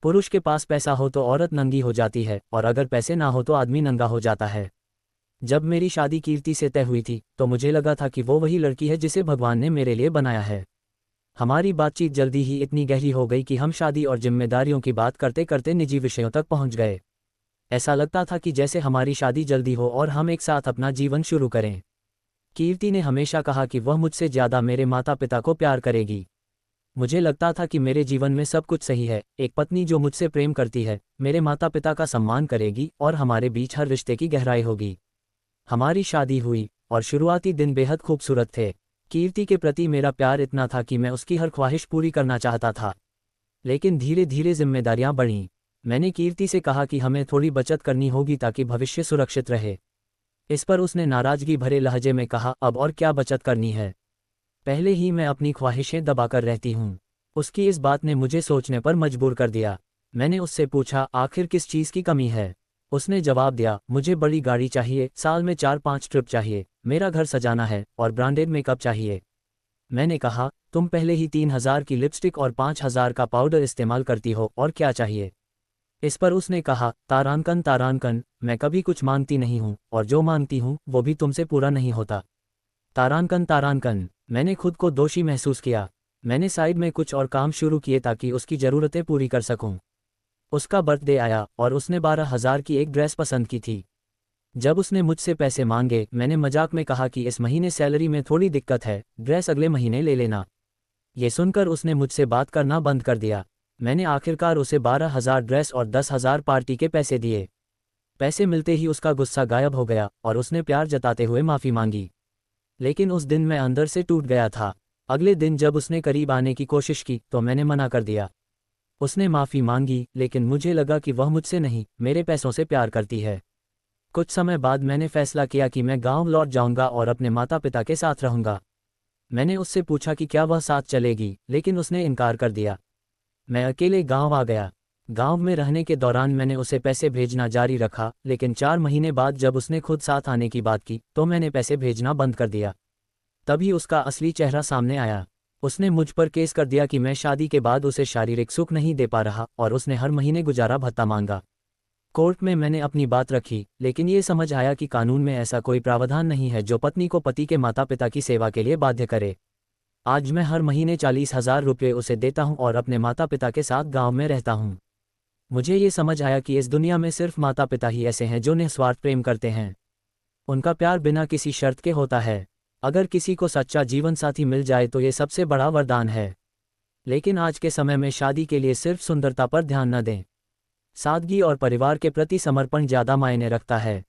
पुरुष के पास पैसा हो तो औरत नंगी हो जाती है, और अगर पैसे ना हो तो आदमी नंगा हो जाता है। जब मेरी शादी कीर्ति से तय हुई थी तो मुझे लगा था कि वो वही लड़की है जिसे भगवान ने मेरे लिए बनाया है। हमारी बातचीत जल्दी ही इतनी गहरी हो गई कि हम शादी और जिम्मेदारियों की बात करते करते निजी विषयों तक पहुंच गए। ऐसा लगता था कि जैसे हमारी शादी जल्दी हो और हम एक साथ अपना जीवन शुरू करें। कीर्ति ने हमेशा कहा कि वह मुझसे ज़्यादा मेरे माता पिता को प्यार करेगी। मुझे लगता था कि मेरे जीवन में सब कुछ सही है, एक पत्नी जो मुझसे प्रेम करती है, मेरे माता पिता का सम्मान करेगी और हमारे बीच हर रिश्ते की गहराई होगी। हमारी शादी हुई और शुरुआती दिन बेहद खूबसूरत थे। कीर्ति के प्रति मेरा प्यार इतना था कि मैं उसकी हर ख्वाहिश पूरी करना चाहता था। लेकिन धीरे धीरे जिम्मेदारियां बढ़ीं। मैंने कीर्ति से कहा कि हमें थोड़ी बचत करनी होगी ताकि भविष्य सुरक्षित रहे। इस पर उसने नाराजगी भरे लहजे में कहा, अब और क्या बचत करनी है, पहले ही मैं अपनी ख्वाहिशें दबाकर रहती हूँ। उसकी इस बात ने मुझे सोचने पर मजबूर कर दिया। मैंने उससे पूछा, आखिर किस चीज़ की कमी है। उसने जवाब दिया, मुझे बड़ी गाड़ी चाहिए, साल में 4-5 ट्रिप चाहिए, मेरा घर सजाना है और ब्रांडेड मेकअप चाहिए। मैंने कहा, तुम पहले ही 3,000 की लिपस्टिक और 5,000 का पाउडर इस्तेमाल करती हो, और क्या चाहिए। इस पर उसने कहा, तारांकन तारांकन, मैं कभी कुछ मांगती नहीं हूँ, और जो मांगती हूँ वो भी तुमसे पूरा नहीं होता। तारांकन तारांकन। मैंने खुद को दोषी महसूस किया। मैंने साइड में कुछ और काम शुरू किए ताकि उसकी ज़रूरतें पूरी कर सकूं। उसका बर्थडे आया और उसने 12,000 की एक ड्रेस पसंद की थी। जब उसने मुझसे पैसे मांगे, मैंने मजाक में कहा कि इस महीने सैलरी में थोड़ी दिक्कत है, ड्रेस अगले महीने ले लेना। ये सुनकर उसने मुझसे बात करना बंद कर दिया। मैंने आखिरकार उसे 12,000 ड्रेस और 10,000 पार्टी के पैसे दिए। पैसे मिलते ही उसका गुस्सा गायब हो गया और उसने प्यार जताते हुए माफ़ी मांगी। लेकिन उस दिन मैं अंदर से टूट गया था। अगले दिन जब उसने करीब आने की कोशिश की तो मैंने मना कर दिया। उसने माफ़ी मांगी, लेकिन मुझे लगा कि वह मुझसे नहीं, मेरे पैसों से प्यार करती है। कुछ समय बाद मैंने फैसला किया कि मैं गांव लौट जाऊंगा और अपने माता पिता के साथ रहूंगा। मैंने उससे पूछा कि क्या वह साथ चलेगी, लेकिन उसने इनकार कर दिया। मैं अकेले गांव आ गया। गांव में रहने के दौरान मैंने उसे पैसे भेजना जारी रखा, लेकिन 4 महीने बाद जब उसने खुद साथ आने की बात की तो मैंने पैसे भेजना बंद कर दिया। तभी उसका असली चेहरा सामने आया। उसने मुझ पर केस कर दिया कि मैं शादी के बाद उसे शारीरिक सुख नहीं दे पा रहा, और उसने हर महीने गुजारा भत्ता मांगा। कोर्ट में मैंने अपनी बात रखी, लेकिन ये समझ आया कि कानून में ऐसा कोई प्रावधान नहीं है जो पत्नी को पति के माता पिता की सेवा के लिए बाध्य करे। आज मैं हर महीने 40,000 रुपये उसे देता हूँ और अपने माता पिता के साथ गांव में रहता हूँ। मुझे ये समझ आया कि इस दुनिया में सिर्फ माता पिता ही ऐसे हैं जो निस्वार्थ प्रेम करते हैं। उनका प्यार बिना किसी शर्त के होता है। अगर किसी को सच्चा जीवन साथी मिल जाए तो ये सबसे बड़ा वरदान है। लेकिन आज के समय में शादी के लिए सिर्फ सुंदरता पर ध्यान न दें। सादगी और परिवार के प्रति समर्पण ज़्यादा मायने रखता है।